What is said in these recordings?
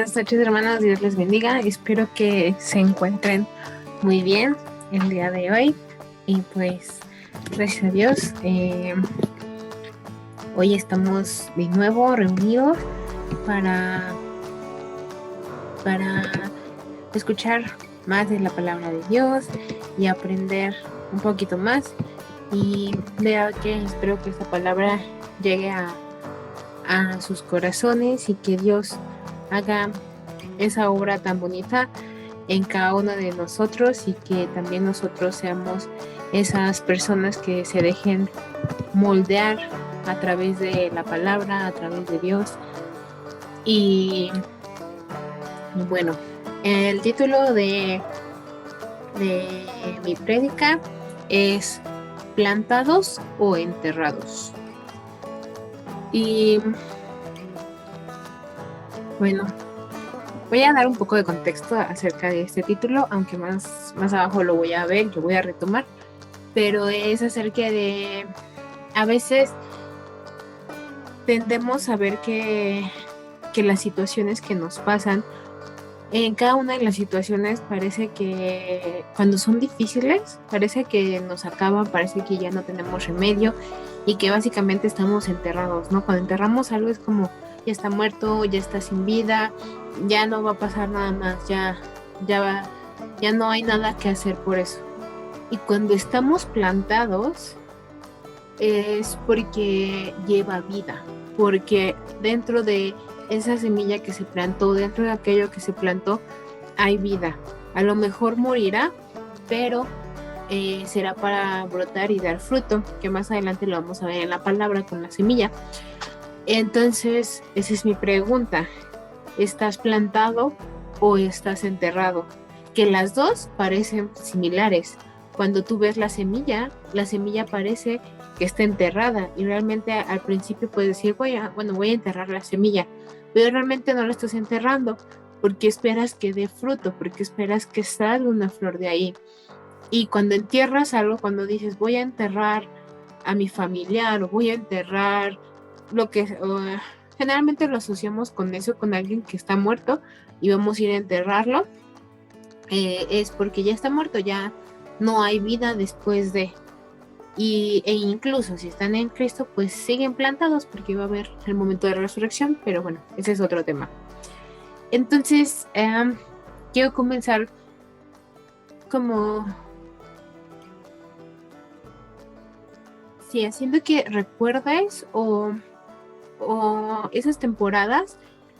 Buenas noches, hermanos. Dios les bendiga. Espero que se encuentren muy bien el día de hoy. Y pues, gracias a Dios, hoy estamos de nuevo reunidos para, para escuchar más de la palabra de Dios y aprender un poquito más. Y vea que espero que esta palabra llegue a sus corazones y que Dios haga esa obra tan bonita en cada uno de nosotros y que también nosotros seamos esas personas que se dejen moldear a través de la palabra, a través de Dios. Y bueno, el título de mi prédica es ¿Plantados o enterrados? Y bueno, voy a dar un poco de contexto acerca de este título, aunque más abajo lo voy a ver, lo voy a retomar, pero es acerca de, a veces tendemos a ver que las situaciones que nos pasan, en cada una de las situaciones parece que cuando son difíciles, parece que nos acaban, parece que ya no tenemos remedio y que básicamente estamos enterrados, ¿no? Cuando enterramos algo es como ya está muerto, ya está sin vida, ya no va a pasar nada más, ya va, ya no hay nada que hacer por eso. Y cuando estamos plantados es porque lleva vida, porque dentro de esa semilla que se plantó, dentro de aquello que se plantó, hay vida. A lo mejor morirá, pero será para brotar y dar fruto, que más adelante lo vamos a ver en la palabra con la semilla. Entonces, esa es mi pregunta. ¿Estás plantado o estás enterrado? Que las dos parecen similares. Cuando tú ves la semilla parece que está enterrada y realmente al principio puedes decir, voy a enterrar la semilla, pero realmente no la estás enterrando porque esperas que dé fruto, porque esperas que salga una flor de ahí. Y cuando entierras algo, cuando dices, voy a enterrar a mi familiar o voy a enterrar lo que generalmente lo asociamos con eso, con alguien que está muerto y vamos a ir a enterrarlo, es porque ya está muerto, ya no hay vida después de. E incluso si están en Cristo, pues siguen plantados porque va a haber el momento de resurrección, pero bueno, ese es otro tema. Entonces, quiero comenzar como, sí, haciendo que recuerdes o esas temporadas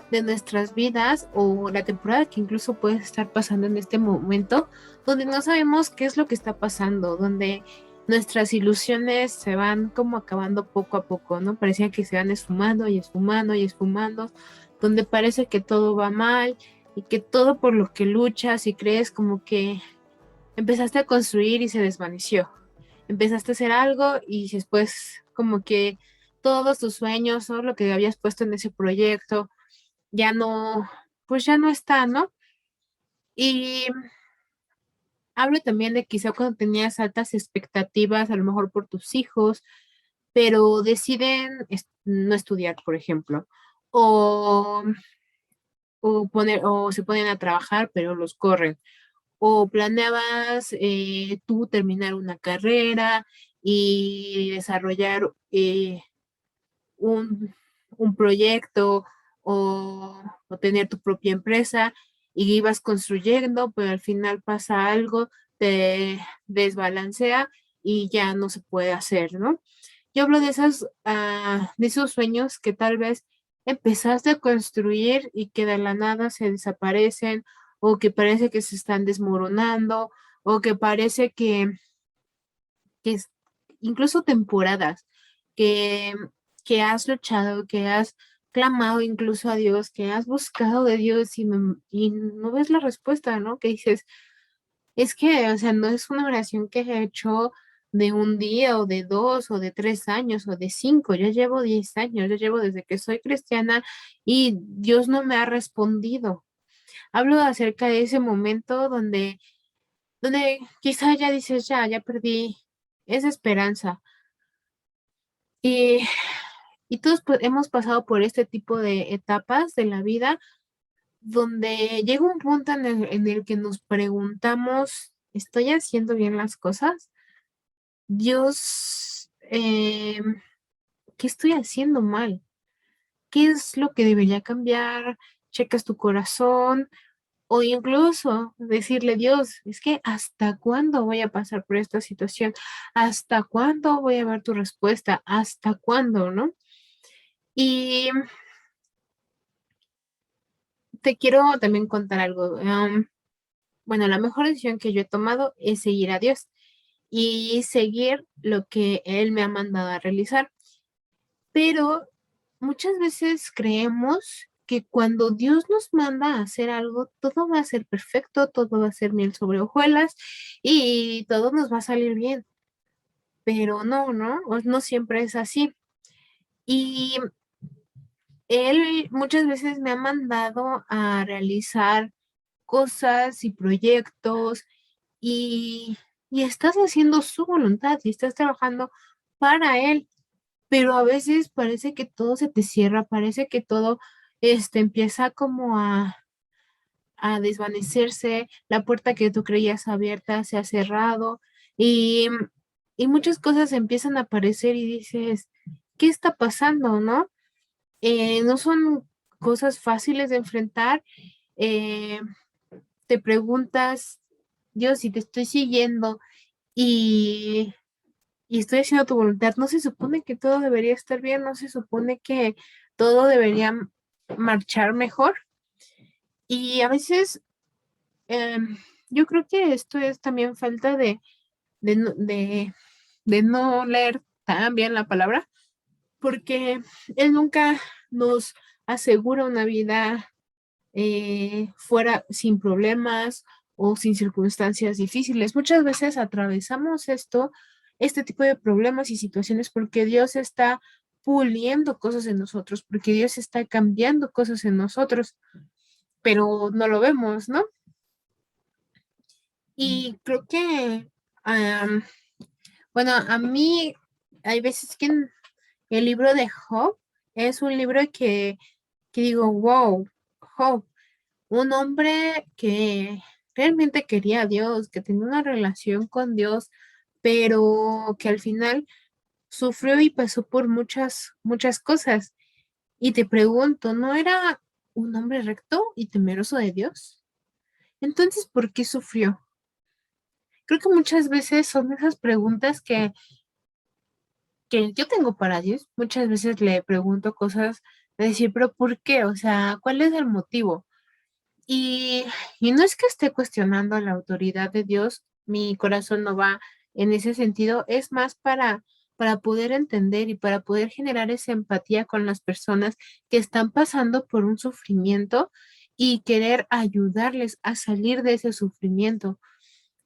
de nuestras vidas o la temporada que incluso puede estar pasando en este momento, donde no sabemos qué es lo que está pasando, donde nuestras ilusiones se van como acabando poco a poco, ¿no? Parecía que se van esfumando y esfumando y esfumando, donde parece que todo va mal y que todo por lo que luchas y crees como que empezaste a construir y se desvaneció. Empezaste a hacer algo y después como que todos tus sueños, todo lo que habías puesto en ese proyecto, ya no, pues ya no está, ¿no? Y hablo también de quizá cuando tenías altas expectativas, a lo mejor por tus hijos, pero deciden no estudiar, por ejemplo, o, o se ponen a trabajar, pero los corren, o planeabas tú terminar una carrera y desarrollar un, un proyecto o tener tu propia empresa y ibas construyendo, pero al final pasa algo, te desbalancea y ya no se puede hacer, ¿no? Yo hablo de de esos sueños que tal vez empezaste a construir y que de la nada se desaparecen o que parece que se están desmoronando o que parece que es, incluso temporadas que, que has luchado, que has clamado incluso a Dios, que has buscado de Dios y no ves la respuesta, ¿no? Que dices, es que, o sea, no es una oración que he hecho de un día o de 2 o de 3 años o de 5, yo llevo 10 años, yo llevo desde que soy cristiana y Dios no me ha respondido. Hablo acerca de ese momento donde quizá ya dices, ya perdí esa esperanza. Y, y todos hemos pasado por este tipo de etapas de la vida donde llega un punto en el que nos preguntamos, ¿estoy haciendo bien las cosas? Dios, ¿qué estoy haciendo mal? ¿Qué es lo que debería cambiar? Checas tu corazón o incluso decirle, Dios, es que ¿hasta cuándo voy a pasar por esta situación? ¿Hasta cuándo voy a ver tu respuesta? ¿Hasta cuándo, no? Y te quiero también contar algo. Bueno, la mejor decisión que yo he tomado es seguir a Dios y seguir lo que Él me ha mandado a realizar. Pero muchas veces creemos que cuando Dios nos manda a hacer algo, todo va a ser perfecto, todo va a ser miel sobre hojuelas y todo nos va a salir bien. Pero no, ¿no? No siempre es así. Y Él muchas veces me ha mandado a realizar cosas y proyectos y, y estás haciendo su voluntad y estás trabajando para Él, pero a veces parece que todo se te cierra, parece que todo empieza como a desvanecerse, la puerta que tú creías abierta se ha cerrado y, y muchas cosas empiezan a aparecer y dices, ¿qué está pasando, no? No son cosas fáciles de enfrentar. eh, Te preguntas, Dios, si te estoy siguiendo y, y estoy haciendo tu voluntad, ¿no se supone que todo debería estar bien? ¿No se supone que todo debería marchar mejor? Y a veces yo creo que esto es también falta de, no- de, de no leer tan bien la palabra, porque Él nunca nos asegura una vida fuera sin problemas o sin circunstancias difíciles. Muchas veces atravesamos este tipo de problemas y situaciones porque Dios está puliendo cosas en nosotros, porque Dios está cambiando cosas en nosotros, pero no lo vemos, ¿no? Y creo que, am, bueno, a mí hay veces que el libro de Job es un libro que digo, wow, Job, un hombre que realmente quería a Dios, que tenía una relación con Dios, pero que al final sufrió y pasó por muchas cosas. Y te pregunto, ¿no era un hombre recto y temeroso de Dios? Entonces, ¿por qué sufrió? Creo que muchas veces son esas preguntas que yo tengo para Dios. Muchas veces le pregunto cosas de decir, pero ¿por qué? O sea, ¿cuál es el motivo? Y, y no es que esté cuestionando la autoridad de Dios, mi corazón no va en ese sentido, es más para poder entender y para poder generar esa empatía con las personas que están pasando por un sufrimiento y querer ayudarles a salir de ese sufrimiento.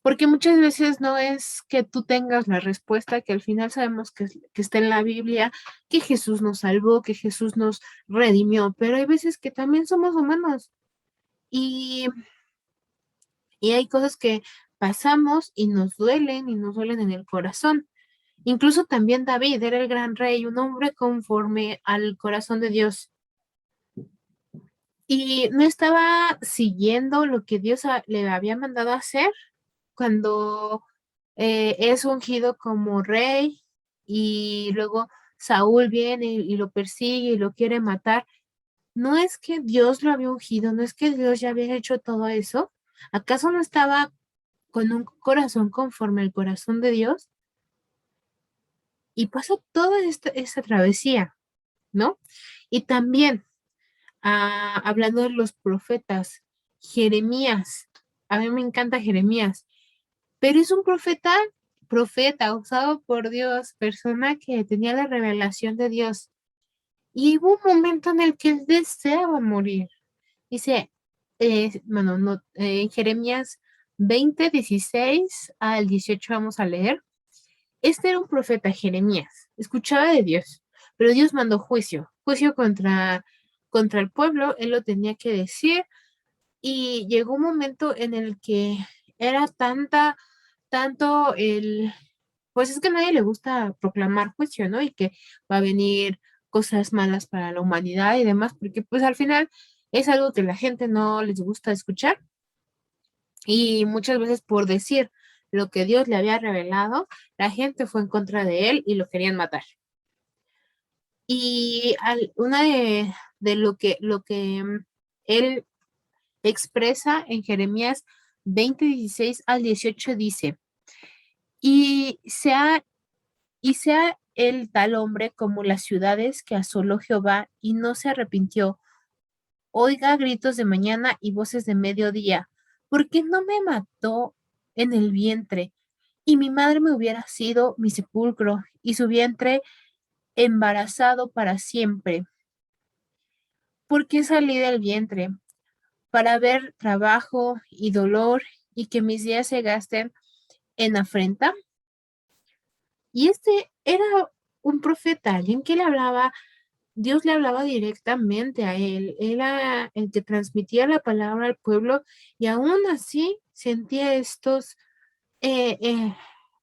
Porque muchas veces no es que tú tengas la respuesta, que al final sabemos que está en la Biblia, que Jesús nos salvó, que Jesús nos redimió, pero hay veces que también somos humanos y, y hay cosas que pasamos y nos duelen en el corazón. Incluso también David era el gran rey, un hombre conforme al corazón de Dios. Y no estaba siguiendo lo que Dios le había mandado a hacer cuando es ungido como rey y luego Saúl viene y lo persigue y lo quiere matar. No es que Dios lo había ungido, no es que Dios ya había hecho todo eso. ¿Acaso no estaba con un corazón conforme al corazón de Dios? Y pasó toda esta travesía, ¿no? Y también, hablando de los profetas, Jeremías, a mí me encanta Jeremías, pero es un profeta usado por Dios, persona que tenía la revelación de Dios. Y hubo un momento en el que él deseaba morir. Dice, bueno, no, Jeremías 20:16 al 18 vamos a leer. Este era un profeta, Jeremías, escuchaba de Dios, pero Dios mandó juicio contra el pueblo, él lo tenía que decir y llegó un momento en el que era tanto pues es que a nadie le gusta proclamar juicio, ¿no? Y que va a venir cosas malas para la humanidad y demás, porque pues al final Es algo que la gente no les gusta escuchar y muchas veces por decir lo que Dios le había revelado, la gente fue en contra de él y lo querían matar. Y una de lo que él expresa en Jeremías 20:16 al 18 dice, y sea, y sea el tal hombre como las ciudades que asoló Jehová y no se arrepintió, oiga gritos de mañana y voces de mediodía, porque no me mató en el vientre, y mi madre me hubiera sido mi sepulcro, y su vientre embarazado para siempre. Porque salí del vientre para ver trabajo y dolor y que mis días se gasten en afrenta. Y este era un profeta, alguien que le hablaba, Dios le hablaba directamente a él, era el que transmitía la palabra al pueblo y aún así sentía estos, eh, eh,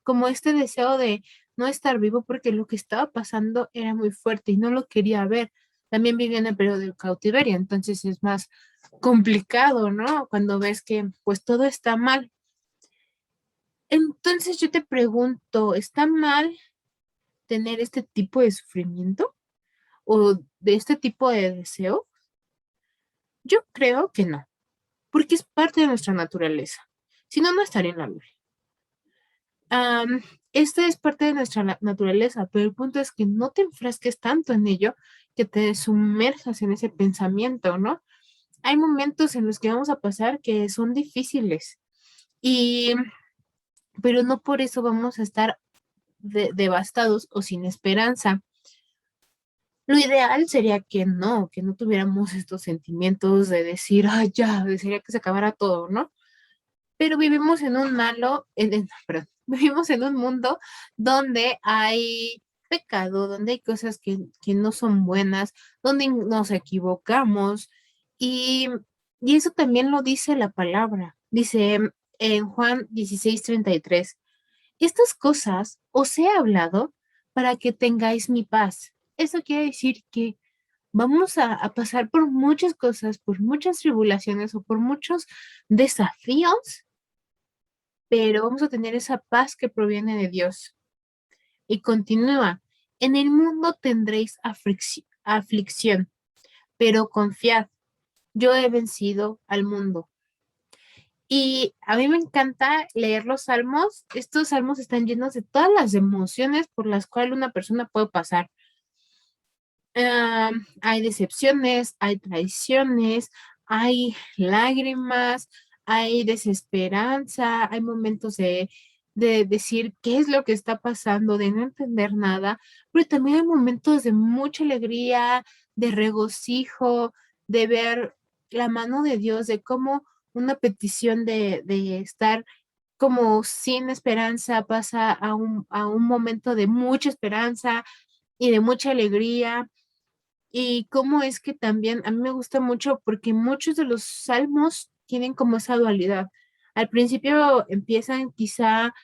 como este deseo de no estar vivo porque lo que estaba pasando era muy fuerte y no lo quería ver. También vivía en el periodo del cautiverio, entonces es más complicado, ¿no? Cuando ves que pues todo está mal. Entonces yo te pregunto, ¿está mal tener este tipo de sufrimiento o de este tipo de deseo? Yo creo que no, porque es parte de nuestra naturaleza. Si no, no estaría en la Biblia. Am, esta es parte de nuestra naturaleza, pero el punto es que no te enfrasques tanto en ello que te sumerjas en ese pensamiento, ¿no? Hay momentos en los que vamos a pasar que son difíciles y pero no por eso vamos a estar devastados o sin esperanza. Lo ideal sería que no tuviéramos estos sentimientos de decir, ay, ya, desearía que se acabara todo, ¿no? Pero vivimos en un perdón, vivimos en un mundo donde hay pecado, donde hay cosas que no son buenas, donde nos equivocamos y, y eso también lo dice la palabra. Dice en Juan 16:33, estas cosas os he hablado para que tengáis mi paz. Eso quiere decir que vamos a pasar por muchas cosas, por muchas tribulaciones o por muchos desafíos, pero vamos a tener esa paz que proviene de Dios. Y continúa, en el mundo tendréis aflicción, pero confiad, yo he vencido al mundo. Y a mí me encanta leer los salmos. Estos salmos están llenos de todas las emociones por las cuales una persona puede pasar. Hay decepciones, hay traiciones, hay lágrimas, hay desesperanza, hay momentos de decir qué es lo que está pasando, de no entender nada, pero también hay momentos de mucha alegría, de regocijo, de ver la mano de Dios, de cómo una petición de estar como sin esperanza pasa a un momento de mucha esperanza y de mucha alegría. Y cómo es que también a mí me gusta mucho porque muchos de los salmos tienen como esa dualidad. Al principio empiezan quizá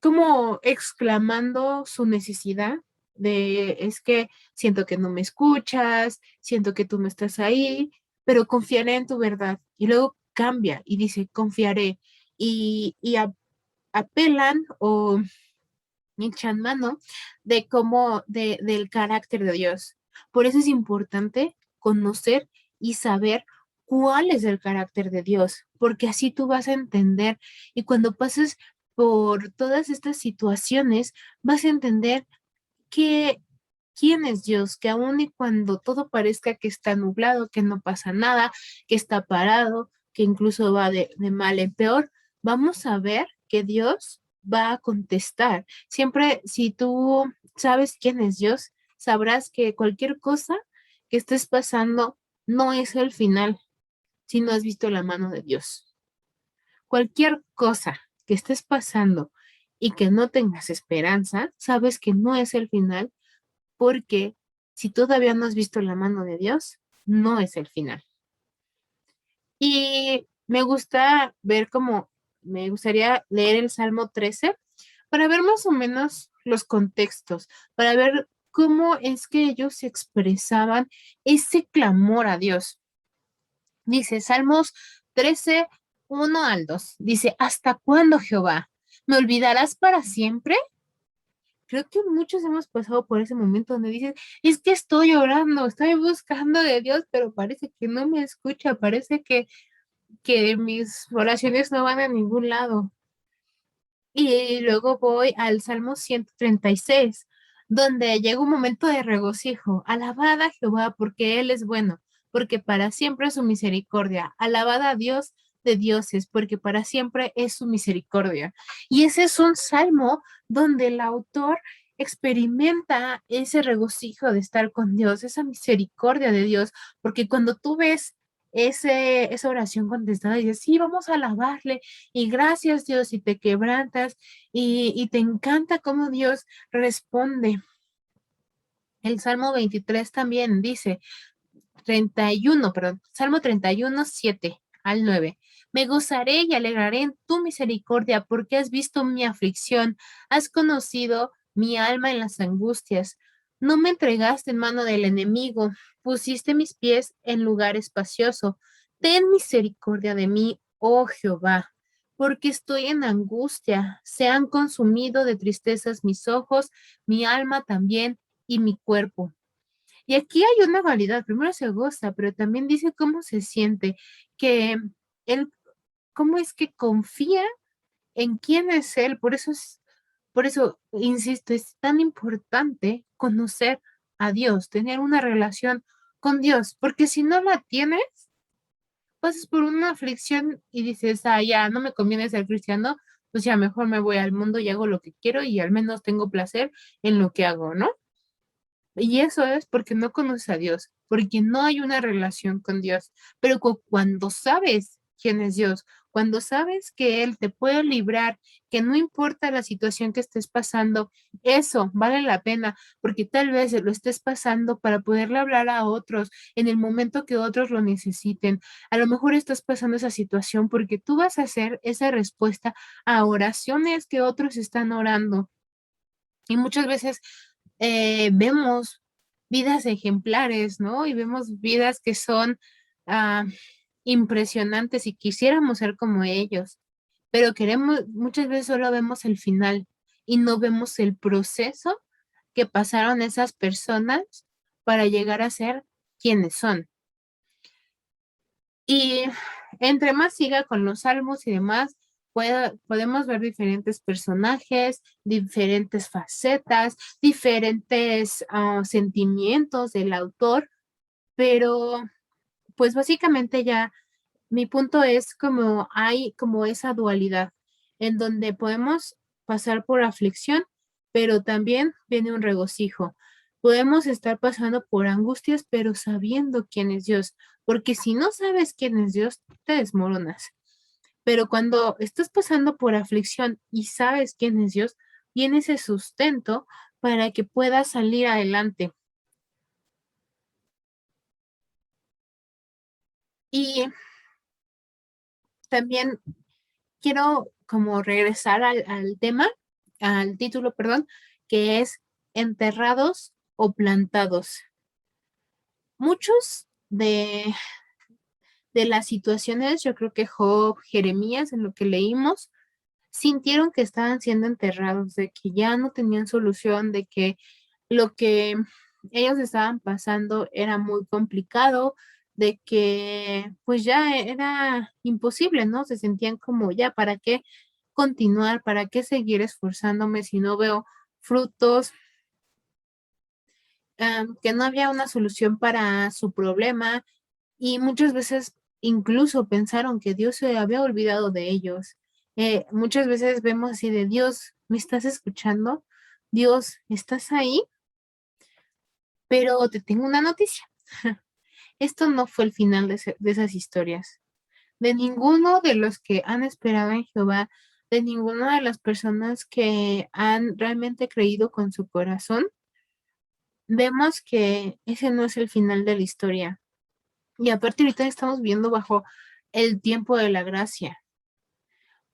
como exclamando su necesidad de es que siento que no me escuchas, siento que tú no estás ahí, pero confiaré en tu verdad. Y luego cambia y dice confiaré y apelan o echan mano de del carácter de Dios. Por eso es importante conocer y saber cuál es el carácter de Dios, porque así tú vas a entender y cuando pases por todas estas situaciones, vas a entender que quién es Dios, que aun y cuando todo parezca que está nublado, que no pasa nada, que está parado, que incluso va de mal en peor, vamos a ver que Dios va a contestar. Siempre, si tú sabes quién es Dios, sabrás que cualquier cosa que estés pasando no es el final, si no has visto la mano de Dios. Cualquier cosa que estés pasando y que no tengas esperanza, sabes que no es el final porque si todavía no has visto la mano de Dios, no es el final. Y me gusta ver cómo, me gustaría leer el Salmo 13 para ver más o menos los contextos, para ver cómo es que ellos expresaban ese clamor a Dios. Dice Salmos 13, 1 al 2. Dice, ¿hasta cuándo, Jehová? ¿Me olvidarás para siempre? Creo que muchos hemos pasado por ese momento donde dices, es que estoy orando, estoy buscando de Dios, pero parece que no me escucha, parece que mis oraciones no van a ningún lado. Y luego voy al Salmo 136, donde llega un momento de regocijo. Alabad a Jehová porque Él es bueno, porque para siempre es su misericordia. Alabad a Dios de dioses, porque para siempre es su misericordia. Y ese es un salmo donde el autor experimenta ese regocijo de estar con Dios, esa misericordia de Dios, porque cuando tú ves esa oración contestada y dices, sí, vamos a alabarle, y gracias Dios, y te quebrantas y te encanta cómo Dios responde. El Salmo 23 también dice, 31, perdón, Salmo 31, 7 al 9. Me gozaré y alegraré en tu misericordia porque has visto mi aflicción, has conocido mi alma en las angustias. No me entregaste en mano del enemigo, pusiste mis pies en lugar espacioso. Ten misericordia de mí, oh Jehová, porque estoy en angustia. Se han consumido de tristezas mis ojos, mi alma también y mi cuerpo. Y aquí hay una dualidad. Primero se goza, pero también dice cómo se siente, que él, cómo es que confía en quién es él. Por eso, insisto, es tan importante conocer a Dios, tener una relación con Dios, porque si no la tienes, pasas por una aflicción y dices, ah, ya, no me conviene ser cristiano, pues ya mejor me voy al mundo y hago lo que quiero y al menos tengo placer en lo que hago, ¿no? Y eso es porque no conoces a Dios, porque no hay una relación con Dios. Pero cuando sabes quién es Dios, cuando sabes que Él te puede librar, que no importa la situación que estés pasando, eso vale la pena, porque tal vez lo estés pasando para poderle hablar a otros en el momento que otros lo necesiten. A lo mejor estás pasando esa situación porque tú vas a hacer esa respuesta a oraciones que otros están orando. Y muchas veces vemos vidas ejemplares, ¿no? Y vemos vidas que son ah, impresionantes y quisiéramos ser como ellos, pero queremos, muchas veces solo vemos el final y no vemos el proceso que pasaron esas personas para llegar a ser quienes son. Y entre más siga con los salmos y demás, podemos ver diferentes personajes, diferentes facetas, diferentes sentimientos del autor, pero pues básicamente ya mi punto es como hay como esa dualidad en donde podemos pasar por aflicción, pero también viene un regocijo. Podemos estar pasando por angustias, pero sabiendo quién es Dios, porque si no sabes quién es Dios, te desmoronas. Pero cuando estás pasando por aflicción y sabes quién es Dios, viene ese sustento para que puedas salir adelante. Y también quiero como regresar al tema, al título, perdón, que es enterrados o plantados. Muchos de las situaciones, yo creo que Job, Jeremías, en lo que leímos, sintieron que estaban siendo enterrados, de que ya no tenían solución, de que lo que ellos estaban pasando era muy complicado, de que pues ya era imposible, ¿no? Se sentían como ya, ¿para qué continuar? ¿Para qué seguir esforzándome si no veo frutos? Que no había una solución para su problema y muchas veces incluso pensaron que Dios se había olvidado de ellos. Muchas veces vemos así de Dios, ¿me estás escuchando? Dios, ¿estás ahí? Pero te tengo una noticia. Esto no fue el final de esas historias. De ninguno de los que han esperado en Jehová, de ninguna de las personas que han realmente creído con su corazón, vemos que ese no es el final de la historia. Y aparte ahorita estamos viendo bajo el tiempo de la gracia.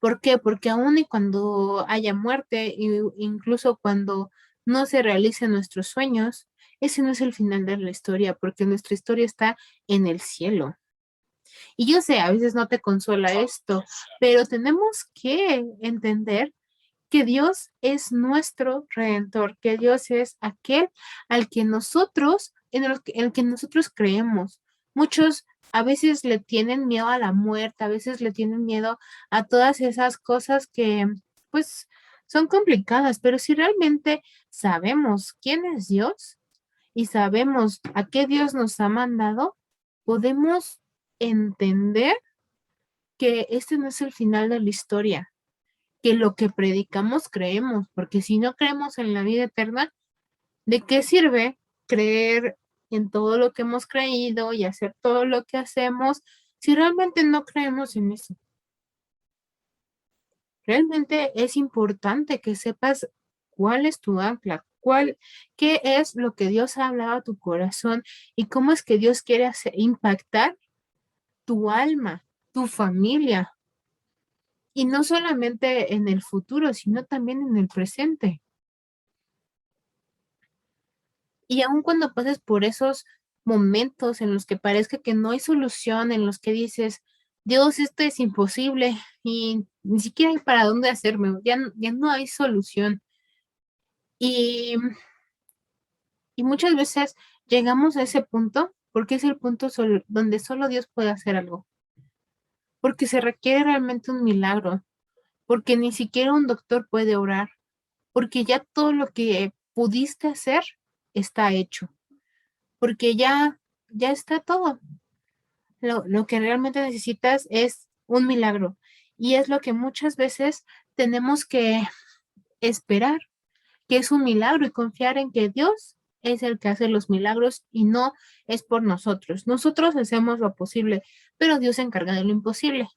¿Por qué? Porque aún y cuando haya muerte, incluso cuando no se realicen nuestros sueños, ese no es el final de la historia, porque nuestra historia está en el cielo. Y yo sé, a veces no te consuela esto, pero tenemos que entender que Dios es nuestro redentor, que Dios es aquel al que nosotros, en el que nosotros creemos. Muchos a veces le tienen miedo a la muerte, a veces le tienen miedo a todas esas cosas que, pues, son complicadas, pero si realmente sabemos quién es Dios y sabemos a qué Dios nos ha mandado, podemos entender que este no es el final de la historia, que lo que predicamos creemos, porque si no creemos en la vida eterna, ¿de qué sirve creer en todo lo que hemos creído y hacer todo lo que hacemos si realmente no creemos en eso? Realmente es importante que sepas cuál es tu ancla, qué es lo que Dios ha hablado a tu corazón y cómo es que Dios quiere impactar tu alma, tu familia, y no solamente en el futuro, sino también en el presente. Y aun cuando pases por esos momentos en los que parezca que no hay solución, en los que dices, Dios, esto es imposible y ni siquiera hay para dónde hacerme, ya no hay solución. Y, y muchas veces llegamos a ese punto porque es el punto donde solo Dios puede hacer algo, porque se requiere realmente un milagro, porque ni siquiera un doctor puede orar, porque ya todo lo que pudiste hacer está hecho, porque ya está todo. Lo que realmente necesitas es un milagro. Y es lo que muchas veces tenemos que esperar, que es un milagro y confiar en que Dios es el que hace los milagros y no es por nosotros. Nosotros hacemos lo posible, pero Dios se encarga de lo imposible.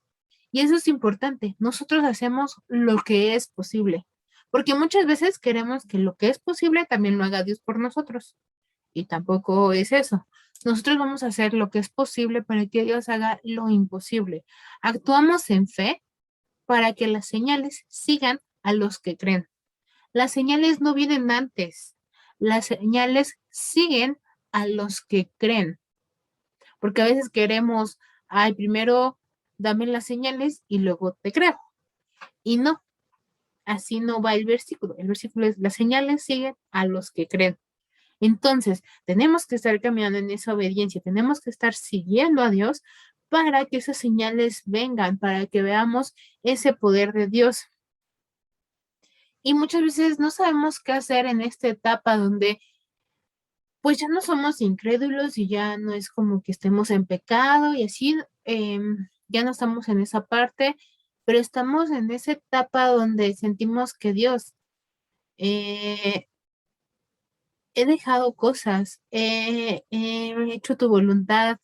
Y eso es importante. Nosotros hacemos lo que es posible, porque muchas veces queremos que lo que es posible también lo haga Dios por nosotros y tampoco es eso. Nosotros vamos a hacer lo que es posible para que Dios haga lo imposible. Actuamos en fe para que las señales sigan a los que creen. Las señales no vienen antes, las señales siguen a los que creen, porque a veces queremos, ay, primero dame las señales y luego te creo. Y no, así no va el versículo. El versículo es, las señales siguen a los que creen. Entonces, tenemos que estar caminando en esa obediencia, tenemos que estar siguiendo a Dios para que esas señales vengan, para que veamos ese poder de Dios. Y muchas veces no sabemos qué hacer en esta etapa donde pues ya no somos incrédulos y ya no es como que estemos en pecado y así, ya no estamos en esa parte, pero estamos en esa etapa donde sentimos que Dios, eh, he dejado cosas, he hecho tu voluntad,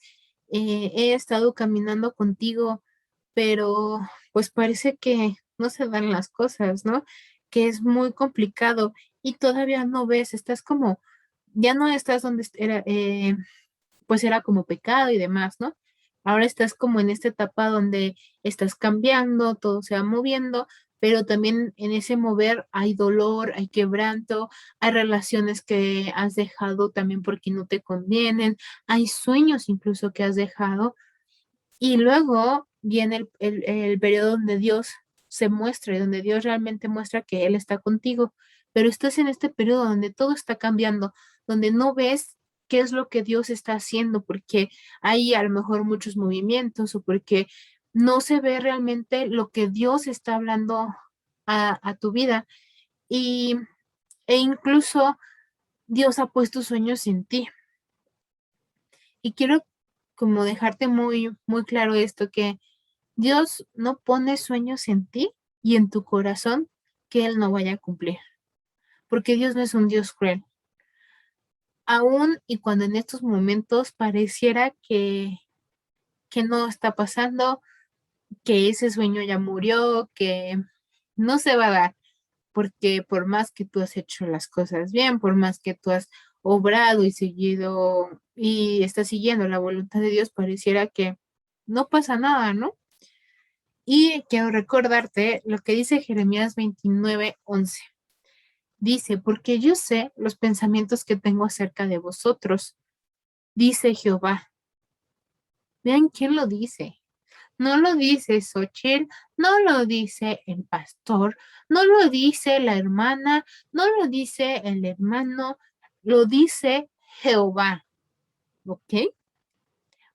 he estado caminando contigo, pero pues parece que no se dan las cosas, ¿no? Que es muy complicado y todavía no ves, estás como, ya no estás donde era, pues era como pecado y demás, ¿no? Ahora estás como en esta etapa donde estás cambiando, todo se va moviendo, pero también en ese mover hay dolor, hay quebranto, hay relaciones que has dejado también porque no te convienen, hay sueños incluso que has dejado, y luego viene el periodo donde Dios se muestra y donde Dios realmente muestra que Él está contigo, pero estás en este periodo donde todo está cambiando, donde no ves qué es lo que Dios está haciendo, porque hay a lo mejor muchos movimientos o porque no se ve realmente lo que Dios está hablando a tu vida. Y, e incluso Dios ha puesto sueños en ti. Y quiero como dejarte muy, muy claro esto, que Dios no pone sueños en ti y en tu corazón que Él no vaya a cumplir, porque Dios no es un Dios cruel. Aún y cuando en estos momentos pareciera que no está pasando, que ese sueño ya murió, que no se va a dar, porque por más que tú has hecho las cosas bien, por más que tú has obrado y seguido y estás siguiendo la voluntad de Dios, pareciera que no pasa nada, ¿no? Y quiero recordarte lo que dice Jeremías 29:11. Dice, porque yo sé los pensamientos que tengo acerca de vosotros, dice Jehová. Vean quién lo dice. No lo dice Xochitl, no lo dice el pastor, no lo dice la hermana, no lo dice el hermano, lo dice Jehová, ¿ok?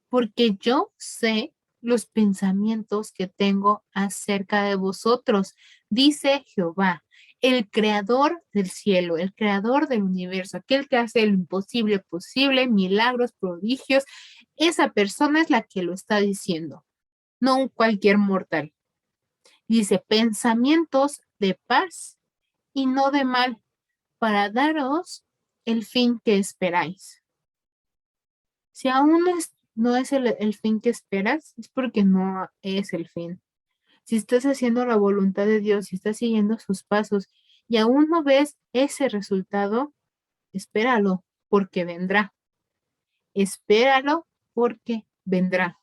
Porque yo sé los pensamientos que tengo acerca de vosotros, dice Jehová, el creador del cielo, el creador del universo, aquel que hace lo imposible posible, milagros, prodigios. Esa persona es la que lo está diciendo, no un cualquier mortal. Dice, pensamientos de paz y no de mal, para daros el fin que esperáis. Si aún no es el fin que esperas, es porque no es el fin. Si estás haciendo la voluntad de Dios, si estás siguiendo sus pasos y aún no ves ese resultado, espéralo, porque vendrá. Espéralo, porque vendrá.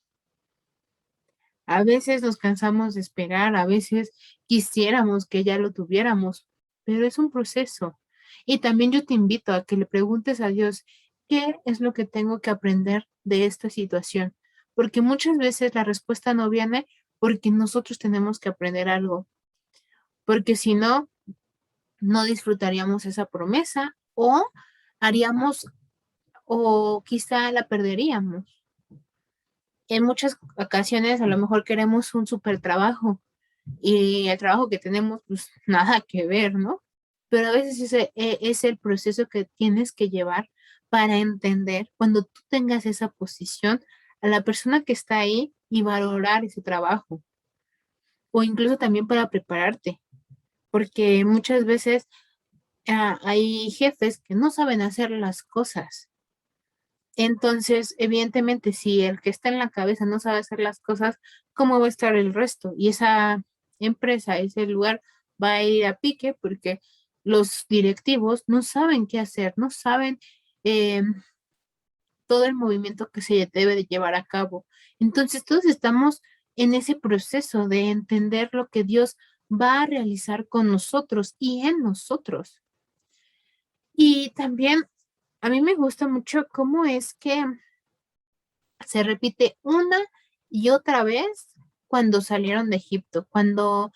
A veces nos cansamos de esperar, a veces quisiéramos que ya lo tuviéramos, pero es un proceso. Y también yo te invito a que le preguntes a Dios, ¿qué es lo que tengo que aprender de esta situación? Porque muchas veces la respuesta no viene porque nosotros tenemos que aprender algo, porque si no, no disfrutaríamos esa promesa o haríamos o quizá la perderíamos. En muchas ocasiones a lo mejor queremos un super trabajo y el trabajo que tenemos, pues nada que ver, ¿no? Pero a veces es el proceso que tienes que llevar para entender cuando tú tengas esa posición a la persona que está ahí y valorar ese trabajo, o incluso también para prepararte, porque muchas veces hay jefes que no saben hacer las cosas. Entonces, evidentemente, si el que está en la cabeza no sabe hacer las cosas, ¿cómo va a estar el resto? Y esa empresa, ese lugar va a ir a pique porque los directivos no saben qué hacer, no saben eh, todo el movimiento que se debe de llevar a cabo. Entonces, todos estamos en ese proceso de entender lo que Dios va a realizar con nosotros y en nosotros. Y también a mí me gusta mucho cómo es que se repite una y otra vez cuando salieron de Egipto, cuando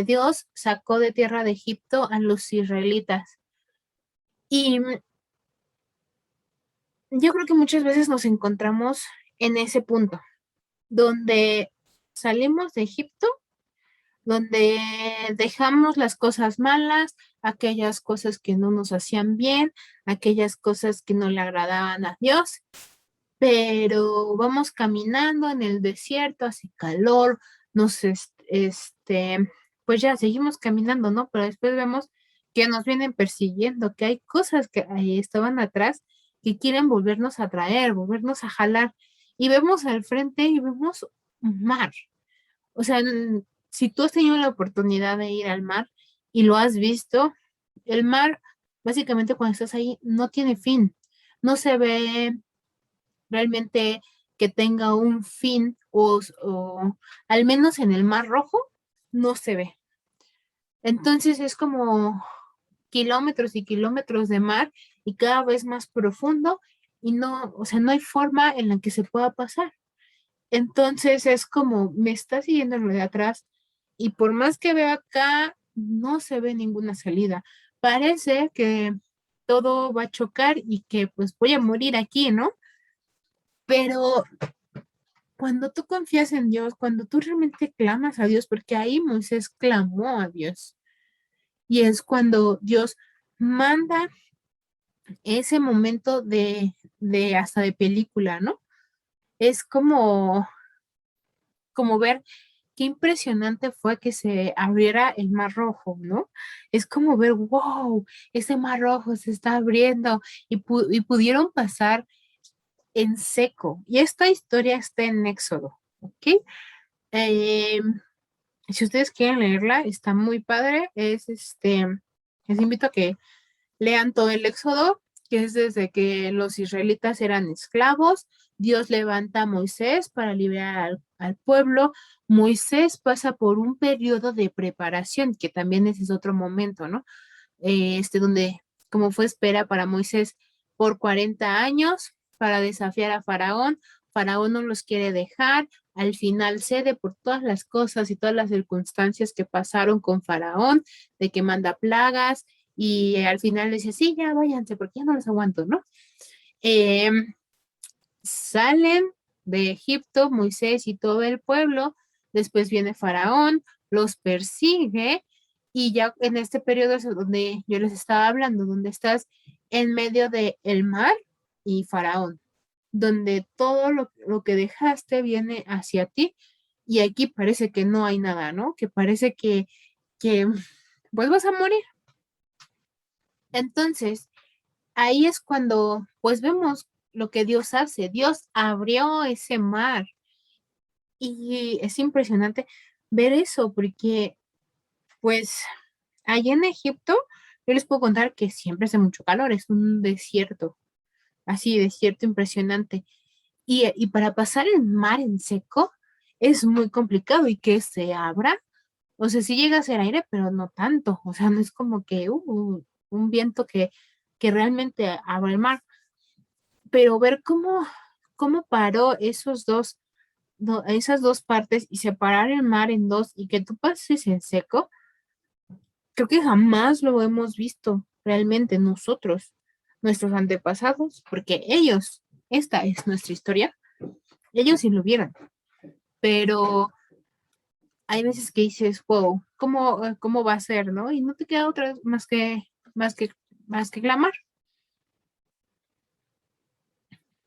Dios sacó de tierra de Egipto a los israelitas. Y yo creo que muchas veces nos encontramos en ese punto, donde salimos de Egipto, donde dejamos las cosas malas, aquellas cosas que no nos hacían bien, aquellas cosas que no le agradaban a Dios, pero vamos caminando en el desierto, hace calor, nos, pues ya seguimos caminando, ¿no? Pero después vemos que nos vienen persiguiendo, que hay cosas que ahí estaban atrás que quieren volvernos a traer, volvernos a jalar. Y vemos al frente y vemos mar. O sea, si tú has tenido la oportunidad de ir al mar y lo has visto, el mar, básicamente cuando estás ahí, no tiene fin. No se ve realmente que tenga un fin o al menos en el Mar Rojo no se ve. Entonces es como kilómetros y kilómetros de mar y cada vez más profundo y no, o sea, no hay forma en la que se pueda pasar. Entonces es como me está siguiendo lo de atrás y por más que veo acá, no se ve ninguna salida. Parece que todo va a chocar y que pues voy a morir aquí, ¿no? Pero cuando tú confías en Dios, cuando tú realmente clamas a Dios, porque ahí Moisés clamó a Dios, y es cuando Dios manda ese momento de hasta de película, ¿no? Es como ver qué impresionante fue que se abriera el Mar Rojo, ¿no? Es como ver, wow, ese Mar Rojo se está abriendo y pudieron pasar en seco. Y esta historia está en Éxodo, ¿ok? Eh, Si ustedes quieren leerla, está muy padre. Les invito a que lean todo el Éxodo, que es desde que los israelitas eran esclavos. Dios levanta a Moisés para liberar al pueblo. Moisés pasa por un periodo de preparación, que también ese es otro momento, ¿no? Donde, como fue espera para Moisés por 40 años para desafiar a Faraón, Faraón no los quiere dejar, al final cede por todas las cosas y todas las circunstancias que pasaron con Faraón, de que manda plagas y al final le dice, sí, ya váyanse porque ya no los aguanto, ¿no? Eh, Salen de Egipto, Moisés y todo el pueblo, después viene Faraón, los persigue y ya en este periodo es donde yo les estaba hablando, donde estás en medio del mar y Faraón, donde todo lo que dejaste viene hacia ti y aquí parece que no hay nada, ¿no? Que parece que pues vas a morir. Entonces, ahí es cuando pues vemos lo que Dios hace. Dios abrió ese mar y es impresionante ver eso porque pues allá en Egipto yo les puedo contar que siempre hace mucho calor, es un desierto, así desierto impresionante. Y para pasar el mar en seco es muy complicado y que se abra, o sea, sí llega a ser aire, pero no tanto, o sea, no es como que un viento que realmente abra el mar, pero ver cómo paró esas dos partes y separar el mar en dos y que tú pases en seco, creo que jamás lo hemos visto realmente nosotros, nuestros antepasados, porque ellos, esta es nuestra historia, ellos sí lo vieron, pero hay veces que dices, wow, ¿cómo va a ser, no? Y no te queda otra más que, más que clamar.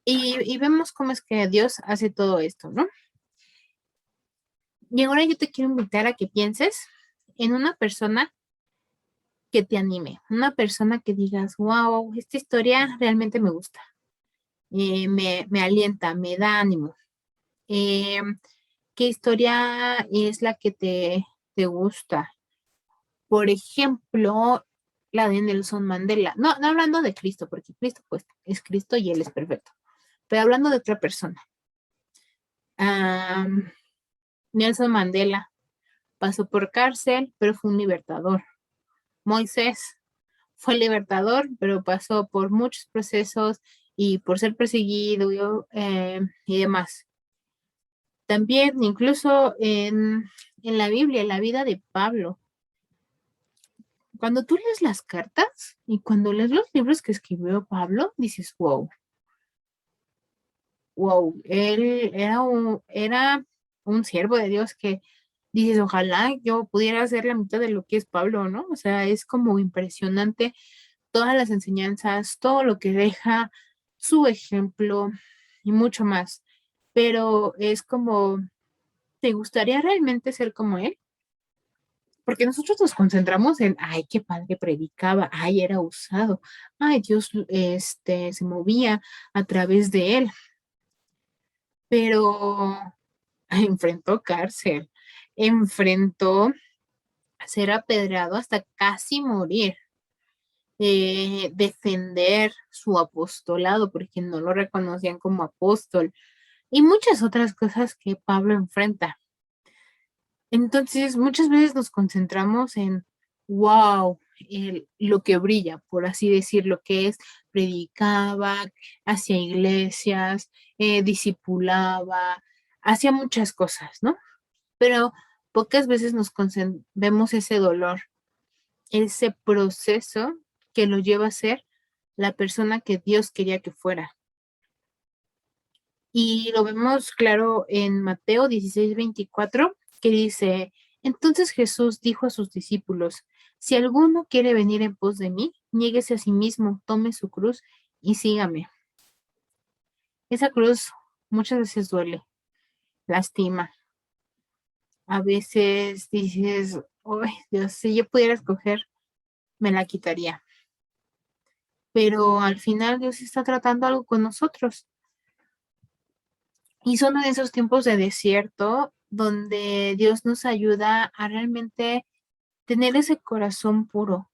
Y vemos cómo es que Dios hace todo esto, ¿no? Y ahora yo te quiero invitar a que pienses en una persona que te anime, una persona que digas, wow, esta historia realmente me gusta, me alienta, me da ánimo. Eh, ¿Qué historia es la que te gusta? Por ejemplo, la de Nelson Mandela. No, no hablando de Cristo, porque Cristo pues es Cristo y Él es perfecto, pero hablando de otra persona. Ah, Nelson Mandela pasó por cárcel, pero fue un libertador. Moisés fue libertador, pero pasó por muchos procesos y por ser perseguido y demás. También, incluso en la Biblia, en la vida de Pablo, cuando tú lees las cartas y cuando lees los libros que escribió Pablo, dices, wow, wow, él era un siervo de Dios que dices, ojalá yo pudiera hacer la mitad de lo que es Pablo, ¿no? O sea, es como impresionante todas las enseñanzas, todo lo que deja, su ejemplo y mucho más. Pero es como, ¿te gustaría realmente ser como él? Porque nosotros nos concentramos en, ay, qué padre predicaba, ay, era usado, ay, Dios, se movía a través de él, pero enfrentó cárcel, enfrentó ser apedreado hasta casi morir, defender su apostolado porque no lo reconocían como apóstol y muchas otras cosas que Pablo enfrenta. Entonces, muchas veces nos concentramos en, wow, lo que brilla, por así decirlo, que es predicaba, hacia iglesias, discipulaba, hacía muchas cosas, ¿no? Pero pocas veces vemos ese dolor, ese proceso que lo lleva a ser la persona que Dios quería que fuera. Y lo vemos claro en Mateo 16:24, que dice, entonces Jesús dijo a sus discípulos, si alguno quiere venir en pos de mí, niéguese a sí mismo, tome su cruz y sígame. Esa cruz muchas veces duele, lastima. A veces dices, ay, Dios, si yo pudiera escoger, me la quitaría. Pero al final Dios está tratando algo con nosotros. Y son de esos tiempos de desierto donde Dios nos ayuda a realmente tener ese corazón puro,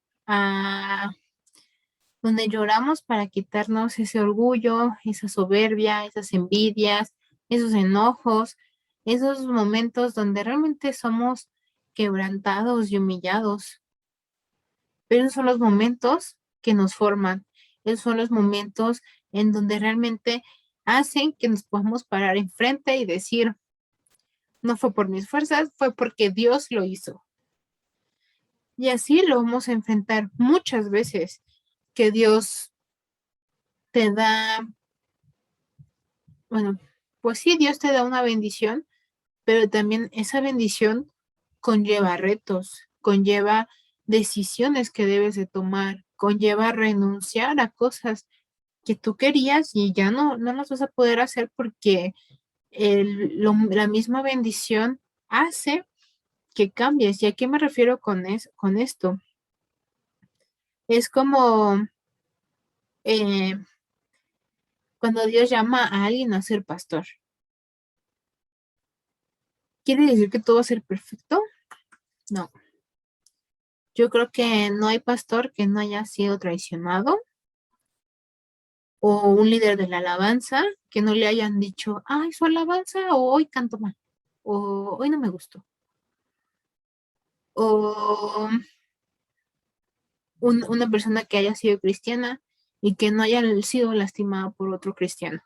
donde lloramos para quitarnos ese orgullo, esa soberbia, esas envidias, esos enojos, esos momentos donde realmente somos quebrantados y humillados. Pero esos son los momentos que nos forman, esos son los momentos en donde realmente hacen que nos podamos parar enfrente y decir, no fue por mis fuerzas, fue porque Dios lo hizo. Y así lo vamos a enfrentar muchas veces, que Dios te da, bueno, pues sí, Dios te da una bendición, pero también esa bendición conlleva retos, conlleva decisiones que debes de tomar, conlleva renunciar a cosas que tú querías y ya no las vas a poder hacer porque la misma bendición hace que cambies. ¿Y a qué me refiero con esto? Es como eh, cuando Dios llama a alguien a ser pastor. ¿Quiere decir que todo va a ser perfecto? No. Yo creo que no hay pastor que no haya sido traicionado o un líder de la alabanza que no le hayan dicho, ay, su alabanza o hoy canto mal o hoy no me gustó. O una persona que haya sido cristiana y que no haya sido lastimada por otro cristiano.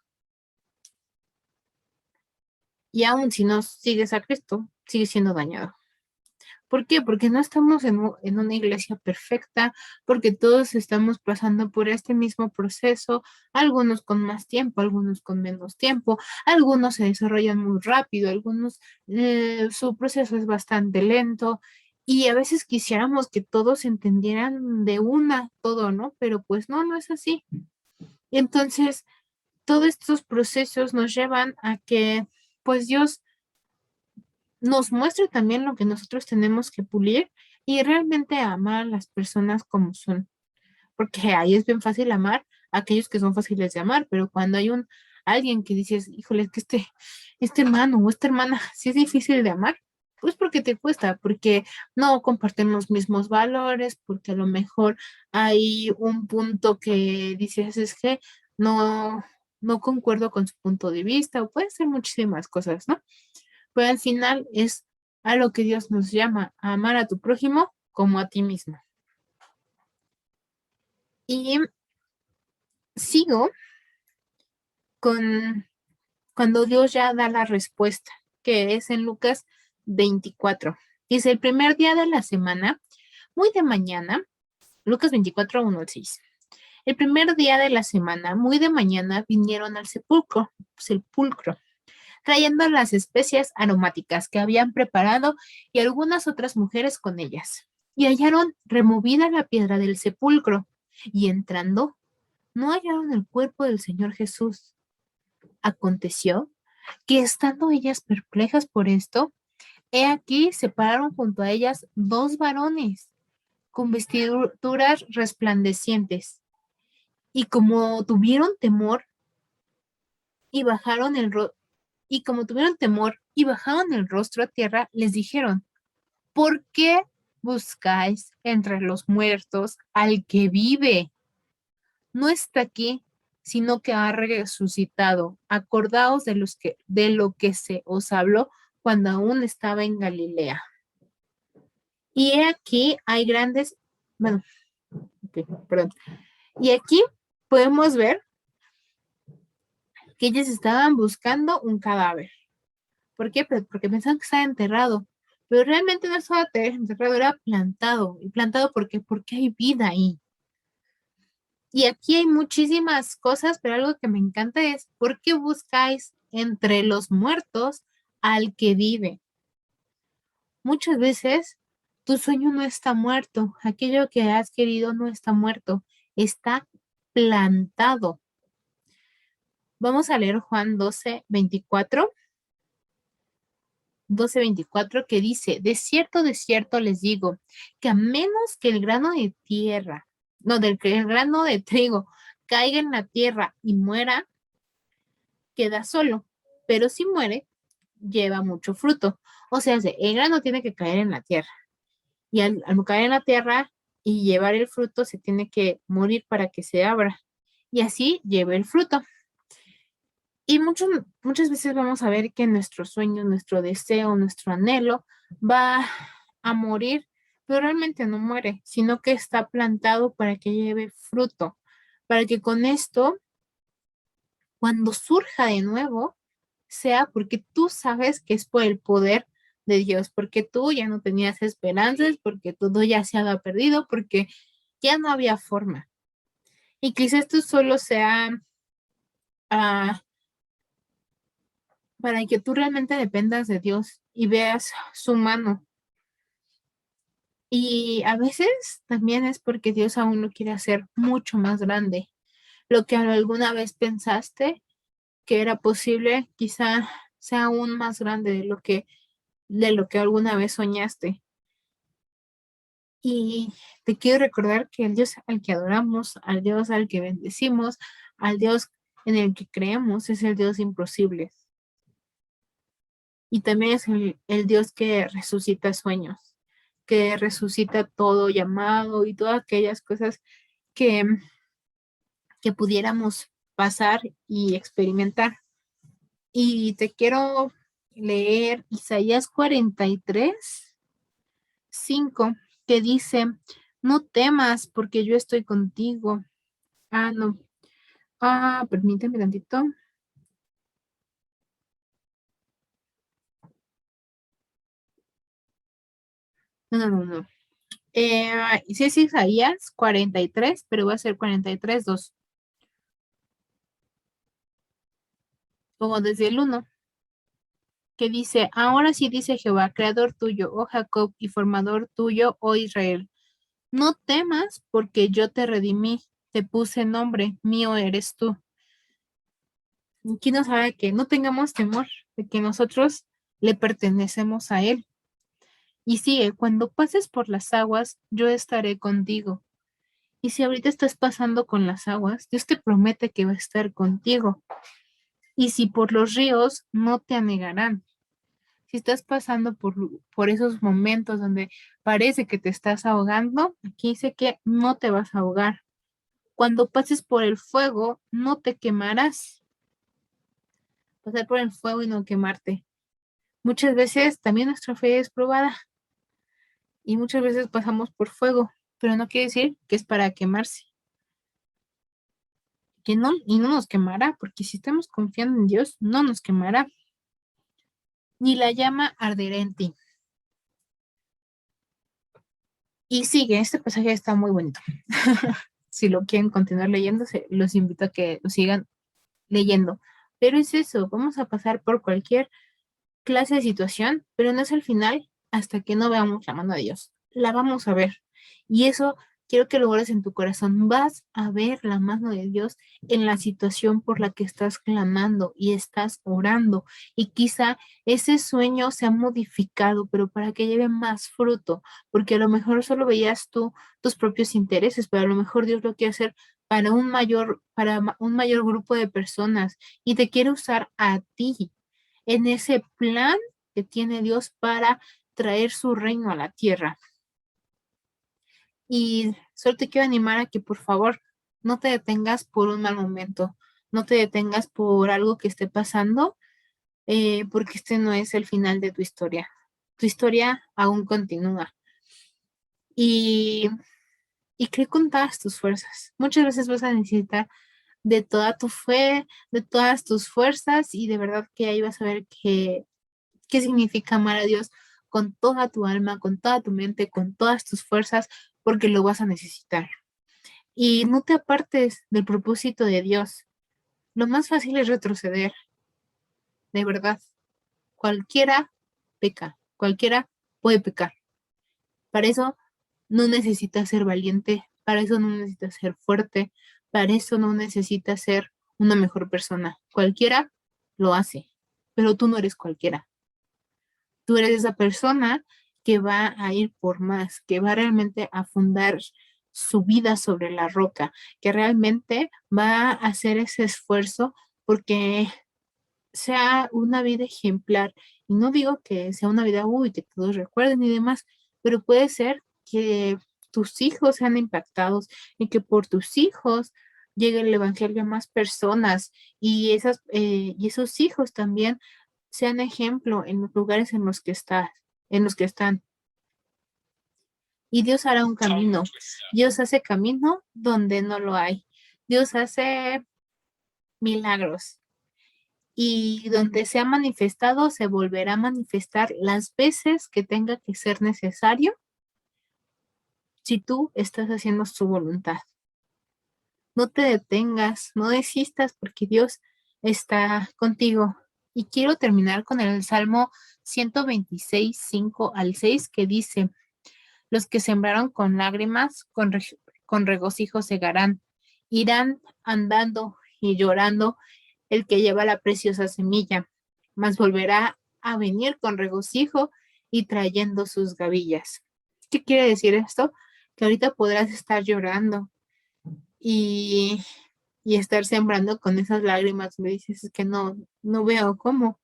Y aún si no sigues a Cristo, sigue siendo dañado. ¿Por qué? Porque no estamos en una iglesia perfecta, porque todos estamos pasando por este mismo proceso, algunos con más tiempo, algunos con menos tiempo, algunos se desarrollan muy rápido, algunos su proceso es bastante lento y a veces quisiéramos que todos entendieran de una todo, ¿no? Pero pues no es así. Y entonces, todos estos procesos nos llevan a que pues Dios nos muestra también lo que nosotros tenemos que pulir y realmente amar a las personas como son. Porque ahí es bien fácil amar a aquellos que son fáciles de amar, pero cuando hay alguien que dices, híjole, es que este hermano o esta hermana sí es difícil de amar, pues porque te cuesta, porque no comparten los mismos valores, porque a lo mejor hay un punto que dices, es que no concuerdo con su punto de vista, o puede ser muchísimas cosas, ¿no? Pero al final es a lo que Dios nos llama, a amar a tu prójimo como a ti mismo. Y sigo con cuando Dios ya da la respuesta, que es en Lucas 24. Dice, el primer día de la semana, muy de mañana, Lucas 24, 1 al 6. El primer día de la semana, muy de mañana, vinieron al sepulcro, trayendo las especias aromáticas que habían preparado y algunas otras mujeres con ellas. Y hallaron removida la piedra del sepulcro, y entrando, no hallaron el cuerpo del Señor Jesús. Aconteció que estando ellas perplejas por esto, he aquí se pararon junto a ellas dos varones con vestiduras resplandecientes, y como tuvieron temor y bajaron y como tuvieron temor y bajaron el rostro a tierra, les dijeron, ¿por qué buscáis entre los muertos al que vive? No está aquí, sino que ha resucitado. Acordaos de lo que se os habló cuando aún estaba en Galilea. Y he aquí hay grandes, bueno, perdón. Y aquí podemos ver que ellos estaban buscando un cadáver. ¿Por qué? Pues porque pensaban que estaba enterrado, pero realmente no estaba enterrado, era plantado. ¿Y plantado por qué? Porque hay vida ahí. Y aquí hay muchísimas cosas, pero algo que me encanta es, ¿por qué buscáis entre los muertos al que vive? Muchas veces tu sueño no está muerto, aquello que has querido no está muerto, está plantado. Vamos a leer Juan 12:24, que dice, de cierto les digo, que a menos que el grano de tierra, no, del que el grano de trigo caiga en la tierra y muera, queda solo, pero si muere, lleva mucho fruto. O sea, el grano tiene que caer en la tierra y al caer en la tierra y llevar el fruto, se tiene que morir para que se abra y así lleve el fruto. Y muchas veces vamos a ver que nuestro sueño, nuestro deseo, nuestro anhelo va a morir, pero realmente no muere, sino que está plantado para que lleve fruto, para que con esto cuando surja de nuevo, sea porque tú sabes que es por el poder de Dios, porque tú ya no tenías esperanzas, porque todo ya se había perdido, porque ya no había forma. Y quizás esto solo sea ah, para que tú realmente dependas de Dios y veas su mano. Y a veces también es porque Dios aún lo quiere hacer mucho más grande. Lo que alguna vez pensaste que era posible, quizá sea aún más grande de lo que alguna vez soñaste. Y te quiero recordar que el Dios al que adoramos, al Dios al que bendecimos, al Dios en el que creemos, es el Dios imposible. Y también es el Dios que resucita sueños, que resucita todo llamado y todas aquellas cosas que, que pudiéramos pasar y experimentar. Y te quiero leer Isaías 43:5, que dice, no temas porque yo estoy contigo. No. Permíteme tantito. No, no, no, no. Sí es Isaías 43, pero va a ser 43:2. Como desde el 1, que dice, ahora sí dice Jehová, creador tuyo, oh Jacob, y formador tuyo, oh Israel. No temas porque yo te redimí, te puse nombre, mío eres tú. Aquí nos habla que no tengamos temor de que nosotros le pertenecemos a Él. Y sigue, cuando pases por las aguas, yo estaré contigo. Y si ahorita estás pasando con las aguas, Dios te promete que va a estar contigo. Y si por los ríos, no te anegarán. Si estás pasando por esos momentos donde parece que te estás ahogando, aquí dice que no te vas a ahogar. Cuando pases por el fuego, no te quemarás. Pasar por el fuego y no quemarte. Muchas veces también nuestra fe es probada y muchas veces pasamos por fuego, pero no quiere decir que es para quemarse, que no, y no nos quemará, porque si estamos confiando en Dios, no nos quemará, ni la llama arderá en ti. Y sigue, este pasaje está muy bonito. Si lo quieren continuar leyendo, los invito a que lo sigan leyendo. Pero es eso, vamos a pasar por cualquier clase de situación, pero no es el final hasta que no veamos la mano de Dios. La vamos a ver. Y eso quiero que lo guardes en tu corazón. Vas a ver la mano de Dios en la situación por la que estás clamando y estás orando. Y quizá ese sueño se ha modificado, pero para que lleve más fruto, porque a lo mejor solo veías tú tus propios intereses, pero a lo mejor Dios lo quiere hacer para un mayor grupo de personas y te quiere usar a ti en ese plan que tiene Dios para traer su reino a la tierra. Y solo te quiero animar a que por favor no te detengas por un mal momento, no te detengas por algo que esté pasando, porque este no es el final de tu historia. Tu historia aún continúa. Y, y cree con todas tus fuerzas. Muchas veces vas a necesitar de toda tu fe, de todas tus fuerzas, y de verdad que ahí vas a ver qué significa amar a Dios con toda tu alma, con toda tu mente, con todas tus fuerzas, porque lo vas a necesitar. Y no te apartes del propósito de Dios. Lo más fácil es retroceder, de verdad. Cualquiera peca, cualquiera puede pecar. Para eso no necesitas ser valiente, para eso no necesitas ser fuerte, para eso no necesitas ser una mejor persona. Cualquiera lo hace, pero tú no eres cualquiera. Tú eres esa persona que va a ir por más, que va realmente a fundar su vida sobre la roca, que realmente va a hacer ese esfuerzo porque sea una vida ejemplar. Y no digo que sea una vida, uy, que todos recuerden y demás, pero puede ser que tus hijos sean impactados y que por tus hijos llegue el evangelio a más personas y esos hijos también sean ejemplo en los lugares en los que están. Y Dios hará un camino. Dios hace camino donde no lo hay. Dios hace milagros. Y donde se ha manifestado, se volverá a manifestar las veces que tenga que ser necesario si tú estás haciendo su voluntad. No te detengas, no desistas porque Dios está contigo. Y quiero terminar con el Salmo 126, 5 al 6, que dice, los que sembraron con lágrimas, con regocijo segarán, irán andando y llorando el que lleva la preciosa semilla, mas volverá a venir con regocijo y trayendo sus gavillas. ¿Qué quiere decir esto? Que ahorita podrás estar llorando y, y estar sembrando con esas lágrimas. Me dices "Es que no veo cómo,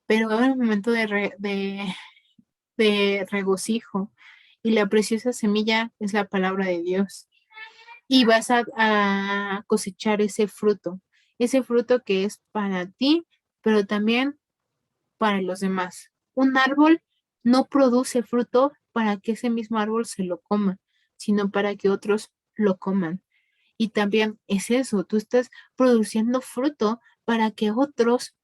pero va a haber un momento de regocijo y la preciosa semilla es la palabra de Dios y vas a cosechar ese fruto que es para ti, pero también para los demás. Un árbol no produce fruto para que ese mismo árbol se lo coma, sino para que otros lo coman. Y también es eso, tú estás produciendo fruto para que otros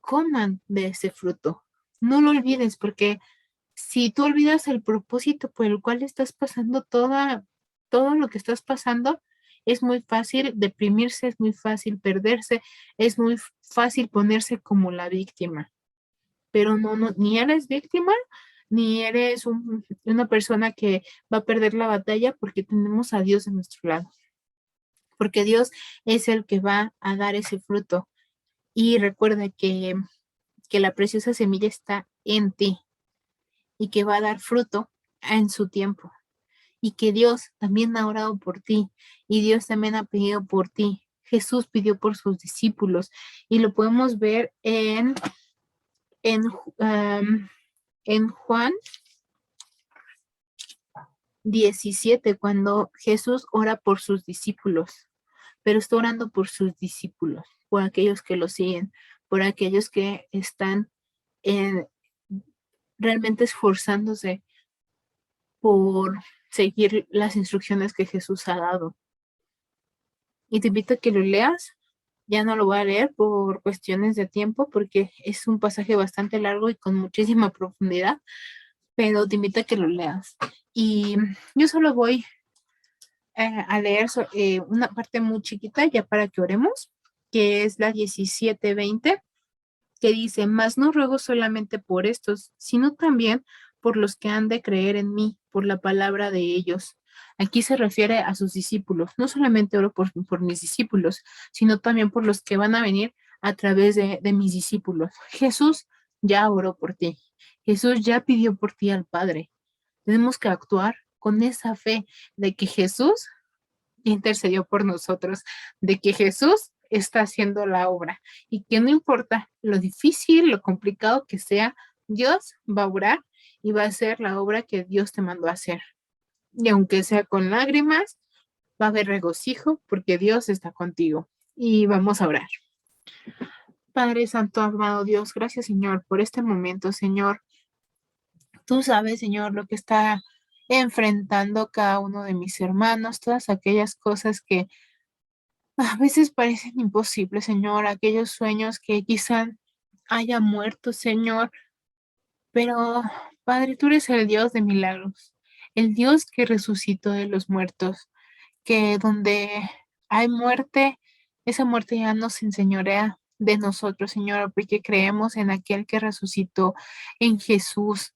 coman de ese fruto. No lo olvides porque si tú olvidas el propósito por el cual estás pasando todo lo que estás pasando, es muy fácil deprimirse, es muy fácil perderse, es muy fácil ponerse como la víctima. Pero no, ni eres víctima, ni eres una persona que va a perder la batalla porque tenemos a Dios de nuestro lado. Porque Dios es el que va a dar ese fruto. Y recuerda que la preciosa semilla está en ti y que va a dar fruto en su tiempo. Y que Dios también ha orado por ti y Dios también ha pedido por ti. Jesús pidió por sus discípulos y lo podemos ver en, um, en Juan 17 cuando Jesús ora por sus discípulos, pero está orando por sus discípulos, por aquellos que lo siguen, por aquellos que están en, realmente esforzándose por seguir las instrucciones que Jesús ha dado. Y te invito a que lo leas. Ya no lo voy a leer por cuestiones de tiempo porque es un pasaje bastante largo y con muchísima profundidad, pero te invito a que lo leas. Y yo solo voy a leer una parte muy chiquita ya para que oremos, que es la 17:20, que dice, mas no ruego solamente por estos, sino también por los que han de creer en mí, por la palabra de ellos. Aquí se refiere a sus discípulos. No solamente oro por mis discípulos, sino también por los que van a venir a través de mis discípulos. Jesús ya oró por ti. Jesús ya pidió por ti al Padre. Tenemos que actuar con esa fe de que Jesús intercedió por nosotros, de que Jesús está haciendo la obra y que no importa lo difícil, lo complicado que sea, Dios va a orar y va a hacer la obra que Dios te mandó a hacer. Y aunque sea con lágrimas, va a haber regocijo porque Dios está contigo. Y vamos a orar. Padre Santo, amado Dios, gracias Señor por este momento, Señor. Tú sabes, Señor, lo que está enfrentando cada uno de mis hermanos, todas aquellas cosas que a veces parecen imposibles, Señor, aquellos sueños que quizá haya muerto, Señor, pero Padre, tú eres el Dios de milagros, el Dios que resucitó de los muertos, que donde hay muerte, esa muerte ya no se enseñorea de nosotros, Señor, porque creemos en aquel que resucitó, en Jesús,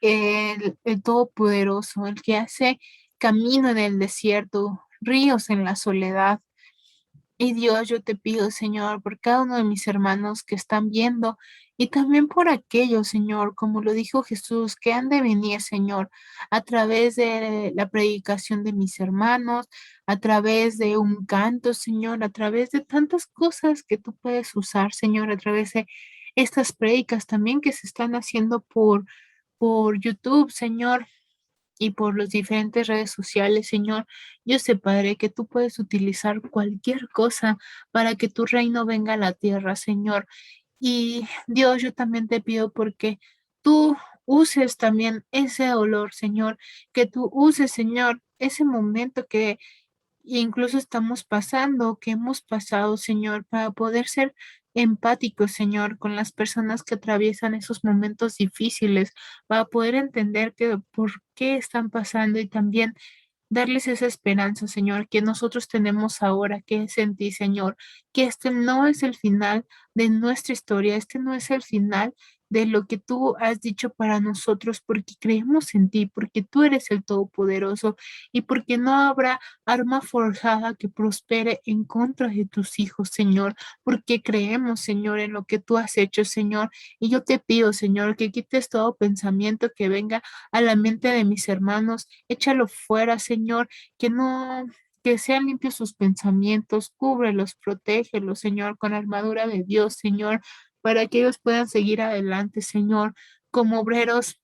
el Todopoderoso, el que hace camino en el desierto, ríos en la soledad. Y Dios, yo te pido, Señor, por cada uno de mis hermanos que están viendo y también por aquellos, Señor, como lo dijo Jesús, que han de venir, Señor, a través de la predicación de mis hermanos, a través de un canto, Señor, a través de tantas cosas que tú puedes usar, Señor, a través de estas prédicas también que se están haciendo por YouTube, Señor, y por las diferentes redes sociales, Señor. Yo sé, Padre, que tú puedes utilizar cualquier cosa para que tu reino venga a la tierra, Señor. Y Dios, yo también te pido porque tú uses también ese dolor, Señor, que tú uses, Señor, ese momento e incluso estamos pasando, que hemos pasado, Señor, para poder ser empáticos, Señor, con las personas que atraviesan esos momentos difíciles, para poder entender que por qué están pasando y también darles esa esperanza, Señor, que nosotros tenemos ahora, que es en ti, Señor, que este no es el final de nuestra historia, este no es el final de lo que tú has dicho para nosotros, porque creemos en ti, porque tú eres el Todopoderoso y porque no habrá arma forjada que prospere en contra de tus hijos, Señor, porque creemos, Señor, en lo que tú has hecho, Señor. Y yo te pido, Señor, que quites todo pensamiento que venga a la mente de mis hermanos, échalo fuera, Señor, que no, que sean limpios sus pensamientos, cúbrelos, protégelos, Señor, con la armadura de Dios, Señor, para que ellos puedan seguir adelante, Señor, como obreros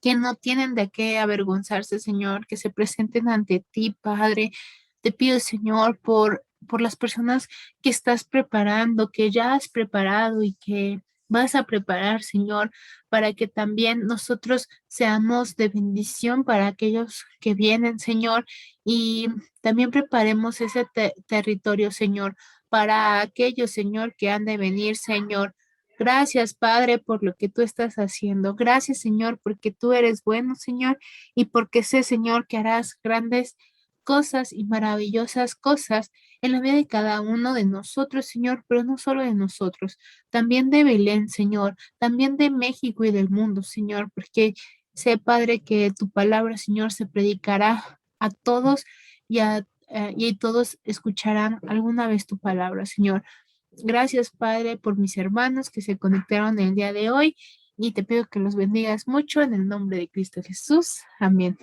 que no tienen de qué avergonzarse, Señor, que se presenten ante ti, Padre. Te pido, Señor, por las personas que estás preparando, que ya has preparado y que vas a preparar, Señor, para que también nosotros seamos de bendición para aquellos que vienen, Señor, y también preparemos ese territorio, Señor, para aquellos, Señor, que han de venir, Señor. Gracias, Padre, por lo que tú estás haciendo. Gracias, Señor, porque tú eres bueno, Señor, y porque sé, Señor, que harás grandes cosas y maravillosas cosas en la vida de cada uno de nosotros, Señor, pero no solo de nosotros, también de Belén, Señor, también de México y del mundo, Señor, porque sé, Padre, que tu palabra, Señor, se predicará a todos y todos escucharán alguna vez tu palabra, Señor. Gracias, Padre, por mis hermanos que se conectaron el día de hoy y te pido que los bendigas mucho en el nombre de Cristo Jesús. Amén.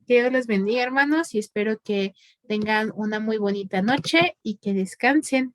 Que Dios los bendiga, hermanos, y espero que tengan una muy bonita noche y que descansen.